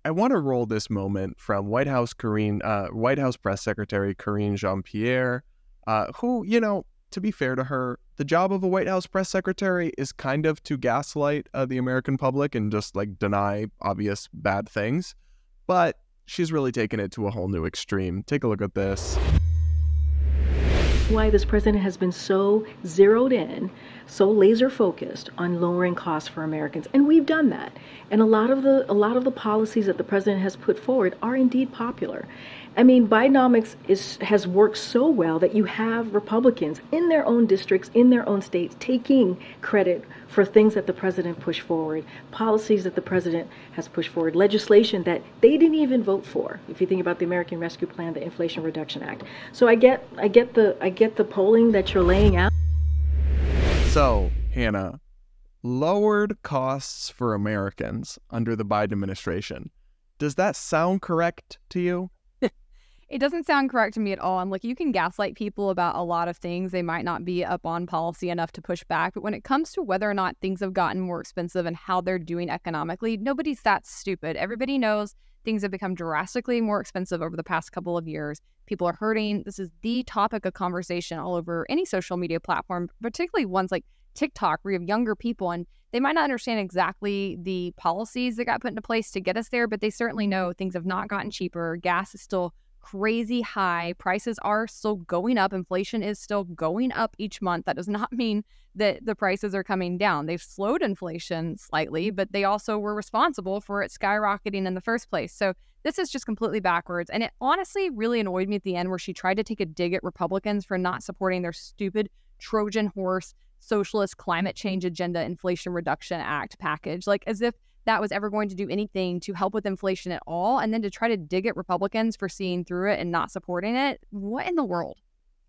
I want to roll this moment from White House Press Secretary Karine Jean-Pierre, who, to be fair to her, the job of a White House press secretary is kind of to gaslight the American public and just like deny obvious bad things. But she's really taken it to a whole new extreme. Take a look at this. Why this president has been so zeroed in, so laser focused on lowering costs for Americans, and we've done that. And a lot of the policies that the president has put forward are indeed popular. I mean, Bidenomics has worked so well that you have Republicans in their own districts, in their own states, taking credit for things that the president pushed forward, policies that the president has pushed forward, legislation that they didn't even vote for. If you think about the American Rescue Plan, the Inflation Reduction Act. So I get the polling that you're laying out. So, Hannah, lowered costs for Americans under the Biden administration. Does that sound correct to you? It doesn't sound correct to me at all. I'm like, you can gaslight people about a lot of things. They might not be up on policy enough to push back. But when it comes to whether or not things have gotten more expensive and how they're doing economically, nobody's that stupid. Everybody knows things have become drastically more expensive over the past couple of years. People are hurting. This is the topic of conversation all over any social media platform, particularly ones like TikTok, where you have younger people, and they might not understand exactly the policies that got put into place to get us there, but they certainly know things have not gotten cheaper. Gas is still crazy high. Prices are still going up. Inflation is still going up each month. That does not mean that the prices are coming down. They've slowed inflation slightly, but they also were responsible for it skyrocketing in the first place. So this is just completely backwards. And it honestly really annoyed me at the end where she tried to take a dig at Republicans for not supporting their stupid Trojan horse socialist climate change agenda Inflation Reduction Act package, like as if that was ever going to do anything to help with inflation at all. And then to try to dig at Republicans for seeing through it and not supporting it. What in the world?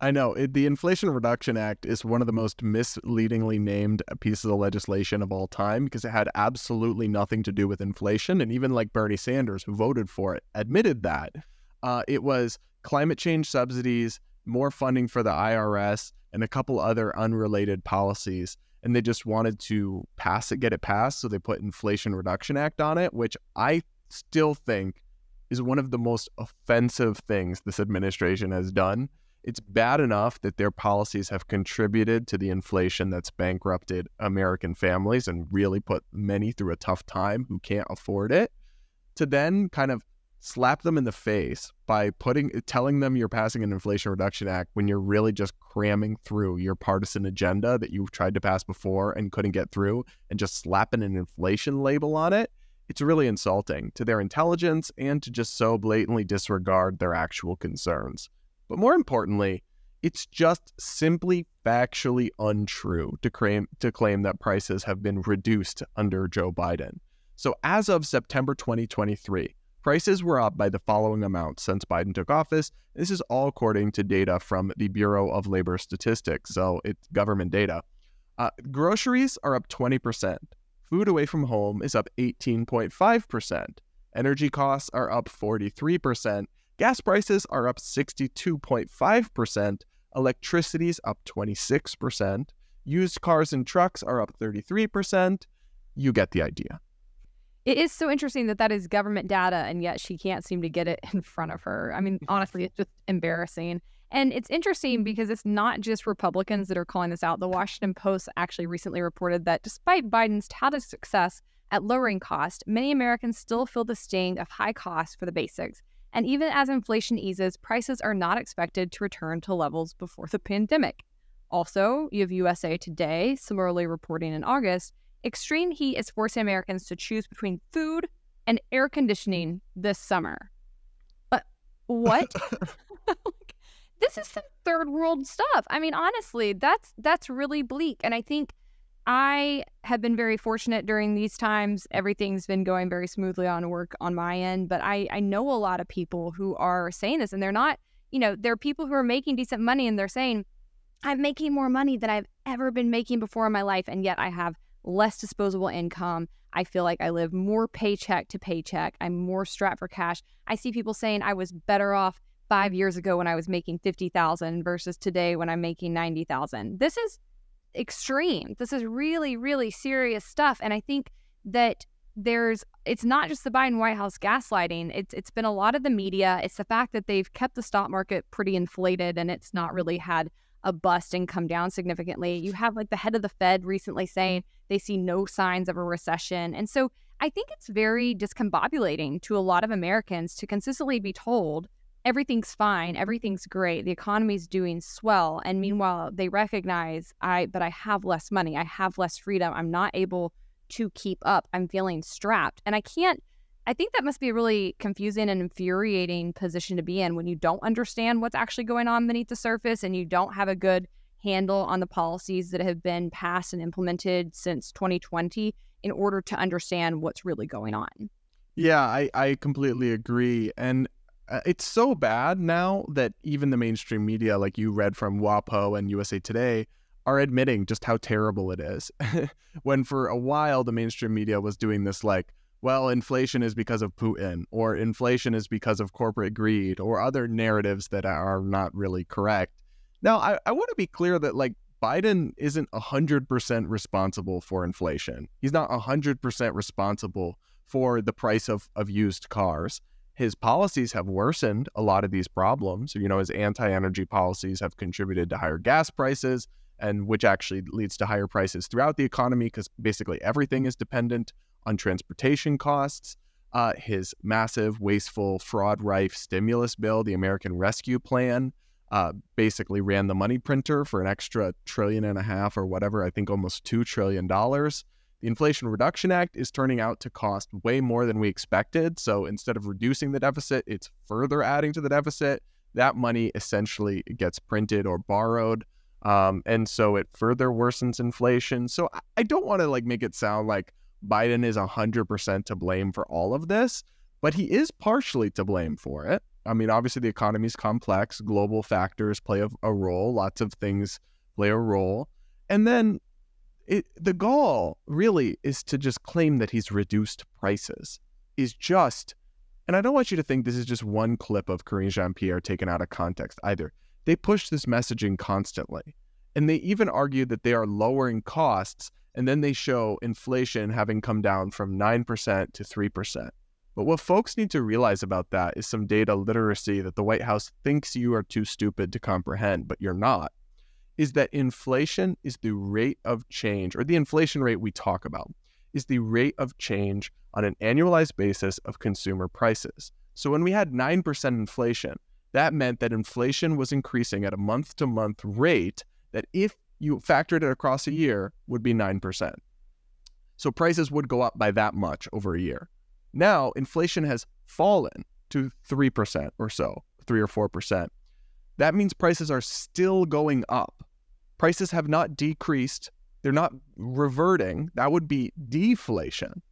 I know. The Inflation Reduction Act is one of the most misleadingly named pieces of legislation of all time because it had absolutely nothing to do with inflation. And even like Bernie Sanders, who voted for it, admitted that. It was climate change subsidies, more funding for the IRS, and a couple other unrelated policies. And they just wanted to get it passed. So they put Inflation Reduction Act on it, which I still think is one of the most offensive things this administration has done. It's bad enough that their policies have contributed to the inflation that's bankrupted American families and really put many through a tough time who can't afford it, to then kind of slap them in the face by telling them you're passing an Inflation Reduction Act when you're really just cramming through your partisan agenda that you've tried to pass before and couldn't get through and just slapping an inflation label on it. It's really insulting to their intelligence and to just so blatantly disregard their actual concerns. But more importantly, it's just simply factually untrue to claim that prices have been reduced under Joe Biden. So as of September 2023, prices were up by the following amount since Biden took office. This is all according to data from the Bureau of Labor Statistics, so it's government data. Groceries are up 20%. Food away from home is up 18.5%. Energy costs are up 43%. Gas prices are up 62.5%. Electricity's up 26%. Used cars and trucks are up 33%. You get the idea. It is so interesting that is government data, and yet she can't seem to get it in front of her. I mean, honestly, it's just embarrassing. And it's interesting because it's not just Republicans that are calling this out. The Washington Post actually recently reported that despite Biden's touted success at lowering cost, many Americans still feel the sting of high costs for the basics. And even as inflation eases, prices are not expected to return to levels before the pandemic. Also, you have USA Today similarly reporting in August, extreme heat is forcing Americans to choose between food and air conditioning this summer. But what? This is some third world stuff. I mean, honestly, that's really bleak. And I think I have been very fortunate during these times. Everything's been going very smoothly on work on my end. But I know a lot of people who are saying this, and they're not, there are people who are making decent money and they're saying, I'm making more money than I've ever been making before in my life. And yet I have less disposable income. I feel like I live more paycheck to paycheck. I'm more strapped for cash. I see people saying I was better off 5 years ago when I was making $50,000 versus today when I'm making $90,000. This is extreme. This is really, really serious stuff. And I think that it's not just the Biden White House gaslighting. It's been a lot of the media. It's the fact that they've kept the stock market pretty inflated and it's not really had a bust and come down significantly. You have like the head of the Fed recently saying they see no signs of a recession. And so I think it's very discombobulating to a lot of Americans to consistently be told everything's fine, everything's great, the economy's doing swell. And meanwhile, they recognize, but I have less money, I have less freedom, I'm not able to keep up, I'm feeling strapped. And I think that must be a really confusing and infuriating position to be in when you don't understand what's actually going on beneath the surface and you don't have a good handle on the policies that have been passed and implemented since 2020 in order to understand what's really going on. Yeah, I completely agree. And it's so bad now that even the mainstream media, like you read from WAPO and USA Today, are admitting just how terrible it is. When for a while the mainstream media was doing this like, well, inflation is because of Putin, or inflation is because of corporate greed, or other narratives that are not really correct. Now, I want to be clear that like Biden isn't 100% responsible for inflation. He's not 100% responsible for the price of used cars. His policies have worsened a lot of these problems. You know, his anti-energy policies have contributed to higher gas prices, and which actually leads to higher prices throughout the economy because basically everything is dependent on transportation costs. His massive, wasteful, fraud-rife stimulus bill, the American Rescue Plan, basically ran the money printer for an extra $1.5 trillion or whatever, I think almost $2 trillion. The Inflation Reduction Act is turning out to cost way more than we expected. So instead of reducing the deficit, it's further adding to the deficit. That money essentially gets printed or borrowed. And so it further worsens inflation. So I don't want to like make it sound like Biden is 100% to blame for all of this, but he is partially to blame for it. I mean, obviously the economy is complex. Global factors play a role. Lots of things play a role. And then the gall really is to just claim that he's reduced prices and I don't want you to think this is just one clip of Karine Jean-Pierre taken out of context either. They push this messaging constantly. And they even argue that they are lowering costs, and then they show inflation having come down from 9% to 3%. But what folks need to realize about that is some data literacy that the White House thinks you are too stupid to comprehend, but you're not, is that inflation is the rate of change, or the inflation rate we talk about, is the rate of change on an annualized basis of consumer prices. So when we had 9% inflation, that meant that inflation was increasing at a month-to-month rate that if you factored it across a year would be 9%. So prices would go up by that much over a year. Now, inflation has fallen to 3% or so, 3 or 4%. That means prices are still going up. Prices have not decreased. They're not reverting. That would be deflation.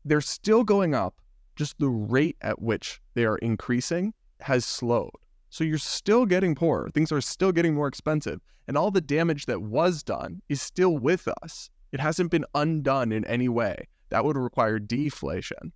They're still going up. Just the rate at which they are increasing has slowed. So you're still getting poorer. Things are still getting more expensive. And all the damage that was done is still with us. It hasn't been undone in any way. That would require deflation.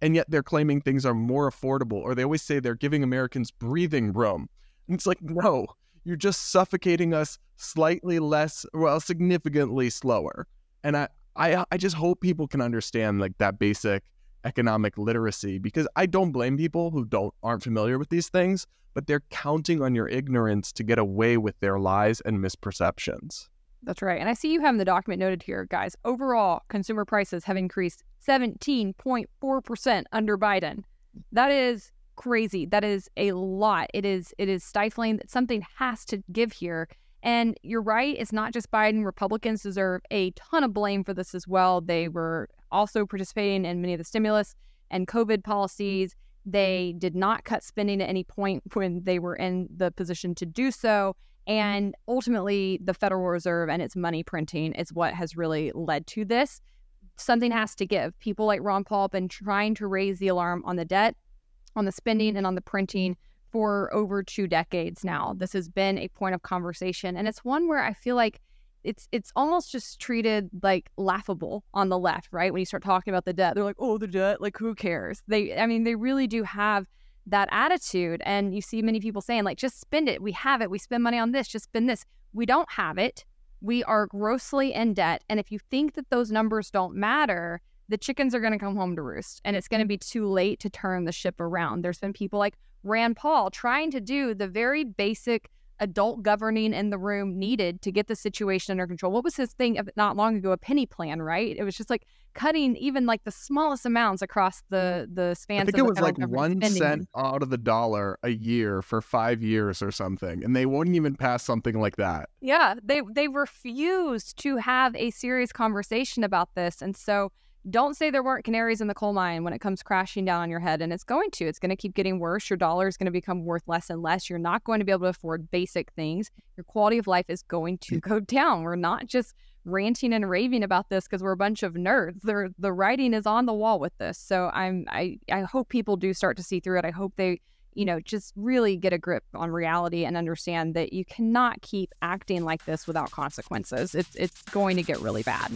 And yet they're claiming things are more affordable, or they always say they're giving Americans breathing room. And it's like, no, you're just suffocating us slightly less, well, significantly slower. And I just hope people can understand like that basic economic literacy, because I don't blame people who aren't familiar with these things, but they're counting on your ignorance to get away with their lies and misperceptions. That's right. And I see you have in the document noted here, guys, overall consumer prices have increased 17.4% under Biden. That is crazy. That is a lot. It is stifling. Something has to give here. And you're right. It's not just Biden. Republicans deserve a ton of blame for this as well. They were also participating in many of the stimulus and COVID policies. They did not cut spending at any point when they were in the position to do so. And ultimately, the Federal Reserve and its money printing is what has really led to this. Something has to give. People like Ron Paul have been trying to raise the alarm on the debt, on the spending, and on the printing for over 2 decades now. This has been a point of conversation. And it's one where I feel like it's almost just treated like laughable on the left, right? When you start talking about the debt, they're like, oh, the debt, like who cares? They really do have that attitude. And you see many people saying like, just spend it. We have it. We spend money on this. Just spend this. We don't have it. We are grossly in debt. And if you think that those numbers don't matter, the chickens are going to come home to roost, and it's going to be too late to turn the ship around. There's been people like Rand Paul trying to do the very basic adult governing in the room needed to get the situation under control. What was his thing not long ago? A penny plan, right? It was just like cutting even like the smallest amounts across the spans. I think it was like 1 cent out of the dollar a year for 5 years or something, and they wouldn't even pass something like that. Yeah, they refused to have a serious conversation about this, and so don't say there weren't canaries in the coal mine when it comes crashing down on your head. And it's going to keep getting worse. Your dollar is going to become worth less and less. You're not going to be able to afford basic things. Your quality of life is going to go down. We're not just ranting and raving about this because we're a bunch of nerds. The writing is on the wall with this. So I hope people do start to see through it. I hope they, just really get a grip on reality and understand that you cannot keep acting like this without consequences. It's going to get really bad.